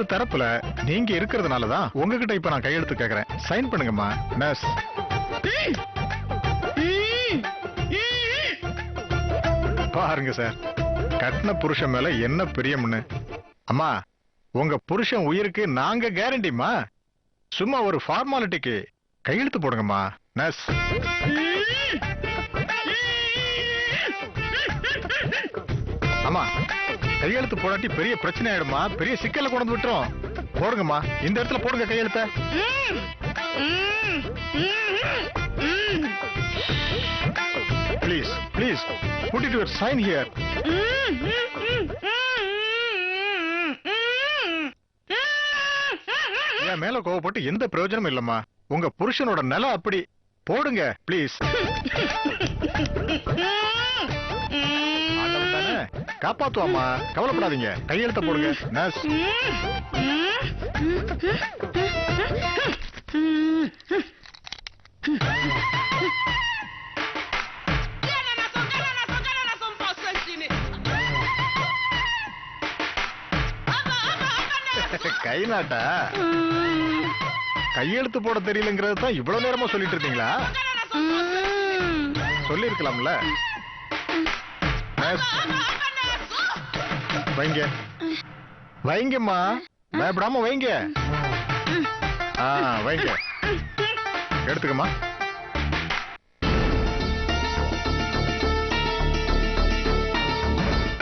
தரப்புல நீங்க இருக்கிறதுனாலதான் உங்ககிட்ட இப்ப நான் கையெழுத்து கேக்குறேன். சைன் பண்ணுங்கம்மா. நர்ஸ் பாருங்க சார், கட்டின புருஷன் மேல என்ன பிரியம்னு. அம்மா, உங்க புருஷன் உயிருக்கு நாங்க கேரண்டிமா. சும்மா ஒரு ஃபார்மாலிட்டிக்கு கையெழுத்து போடுங்கம்மா. நர்ஸ் அம்மா, கையெழுத்து போடாட்டி பெரிய பிரச்சனை ஆயிடுமா, பெரிய சிக்கல்ல கொண்டு விட்டுரும். போடுங்கம்மா, இந்த இடத்துல போடுங்க கையெழுத்த. Please please put it your sign here. என் மேல கோவப்பட்டு எந்த பிரயோஜனமும் இல்லம்மா. உங்க புருஷனோட நிலை அப்படி. போடுங்க ப்ளீஸ். காப்பாத்துவாமா, கவலைப்படாதீங்க. கையெழுத்த போடுங்க. நர்ஸ் கை நாட்டா? கையெழுத்து போட தெரியலங்கிறது தான் இவ்வளவு நேரமா சொல்லிட்டு இருக்கீங்களா? சொல்லி இருக்கலாம்ல. வைங்க வைங்கம்மா, பயப்படாம வைங்க. வைங்க, எடுத்துக்கம்மா.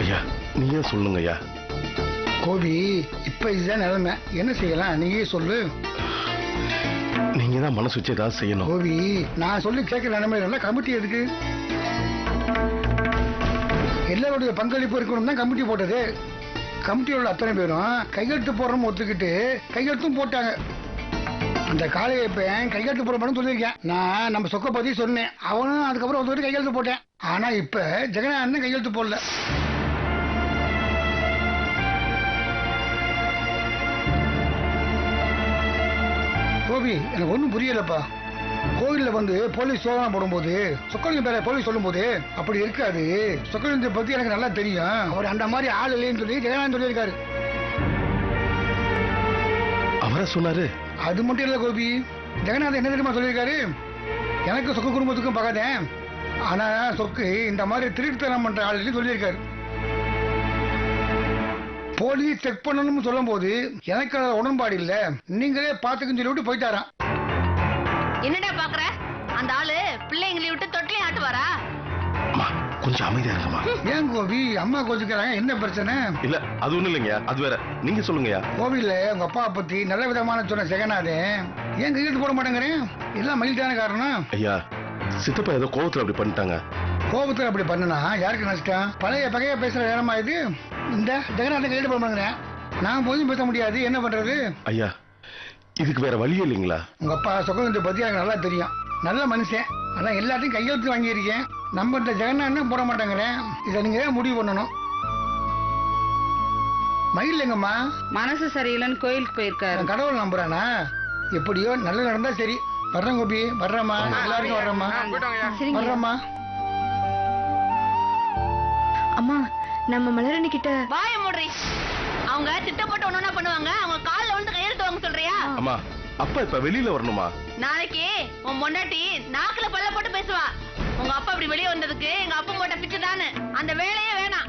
ஐயா நீயே சொல்லுங்க ஐயா. கோபி, இப்ப இதுதான் நிலைமை, என்ன செய்யலாம் நீயே சொல்லு. நீங்க தான் மனசு வச்சு ஏதாவது செய்யணும். கோபி, நான் சொல்லி கேட்கிற நிலைமையில கமிட்டி எதுக்கு? எல்லாருடைய பங்களிப்பு இருக்கணும் தான் கமிட்டி போட்டது. கமிட்டியோட அத்தனை பேரும் கையெழுத்து போடுறோம் ஒத்துக்கிட்டு கையெழுத்தும் போட்டாங்க. அந்த காலையை இப்ப கையெழுத்து போட சொல்லியிருக்கேன். நான் நம்ம சொக்க பத்தி சொன்னேன், அவனும் அதுக்கப்புறம் ஒத்துக்கிட்டு கையெழுத்து போட்டேன். ஆனா இப்ப ஜெகநாதன் கையெழுத்து போடல. கோபி, எனக்கு ஒன்றும் புரியலப்பா. கோயில்ல வந்து போலீஸ் சோதனை போடும்போது சொக்கலிங்க பேர போலீஸ் சொல்லும் போது அப்படி இருக்காது. சொக்கலிங்க பத்தி எனக்கு நல்லா தெரியும். அவர் அந்த மாதிரி ஆள் இல்லைன்னு சொல்லி ஜெகநாதன் சொல்லியிருக்காரு. அவரை சொன்னாரு. அது மட்டும் இல்ல கோபி, ஜெகநாதன் என்ன தெரியுமா சொல்லியிருக்காரு? எனக்கு சொக்க குடும்பத்துக்கும் பார்க்காதேன், ஆனா சொக்கு இந்த மாதிரி திருட்டுத்தனம் பண்ற ஆள் இல்லைன்னு சொல்லியிருக்காரு. போலீஸ் செக் பண்ணணும்னு சொல்லும் போது எனக்கு உடன்பாடு இல்ல, நீங்களே பாத்துக்குன்னு சொல்லிவிட்டு போயிட்டாராம். என்னடா பாக்குற? அந்த ஆளு பிள்ளைங்களை விட்டு தொட்டிலையும் ஆட்டுவாரா? கொஞ்சம் அமைதியா இருக்கமா. ஏன் கோபி அம்மா கோச்சுக்கிறாங்க, என்ன பிரச்சனை? இல்ல அது ஒண்ணு இல்லைங்க, அது வேற. நீங்க சொல்லுங்கயா. கோவில்ல உங்க அப்பா பத்தி நல்ல விதமான சொன்ன ஜெகநாதன் ஏன் கையெழுத்து போட மாட்டேங்கிறேன்? எல்லாம் மகிழ்ச்சியான காரணம். ஐயா, சித்தப்பா ஏதோ கோபத்துல அப்படி பண்ணிட்டாங்க. கோபத்துல அப்படி பண்ணனா யாருக்கு நஷ்டம்? பழைய பகைய பேசுற நேரமா இது? இந்த ஜெகநாதன் கையெழுத்து போட மாட்டேங்கிறேன், நான் போதும் பேச முடியாது, என்ன பண்றது? ஐயா, இதுக்கு வேற வழி இல்லைங்களா? உங்க அப்பா சொக்கலிங்க பத்தி எனக்கு நல்லா தெரியும், நல்ல மனுஷன். ஆனா எல்லாத்தையும் கையெழுத்து வாங்கியிருக்கேன், நம்ம இந்த ஜெகநாதன் போட மாட்டேங்கிறேன். இதை நீங்க முடிவு பண்ணணும். மயில் எங்கம்மா? மனசு சரியில்லைன்னு கோயிலுக்கு போயிருக்காரு. கடவுள் நம்புறானா? எப்படியோ நல்ல நடந்தா சரி. வர்றேன் கோபி, வர்றேம்மா. எல்லாருக்கும் வர்றேம்மா. வர்றேம்மா. அம்மா, நம்ம மலரணி கிட்ட வாய மூடுறி. அவங்க திட்டப்பட்டு ஒண்ணா பண்ணுவாங்க, அவங்க கால்ல வந்து கையெழுத்து வாங்க சொல்றியா? அம்மா, அப்பா இப்ப வெளியில வரணுமா? நாளைக்கு உன் பொண்டாட்டி நாக்குல பல்ல போட்டு பேசுவா. உங்க அப்பா இப்படி வெளியே வந்ததுக்கு எங்க அப்பா போட்ட பிச்சை தானே, அந்த வேலையே வேணாம்.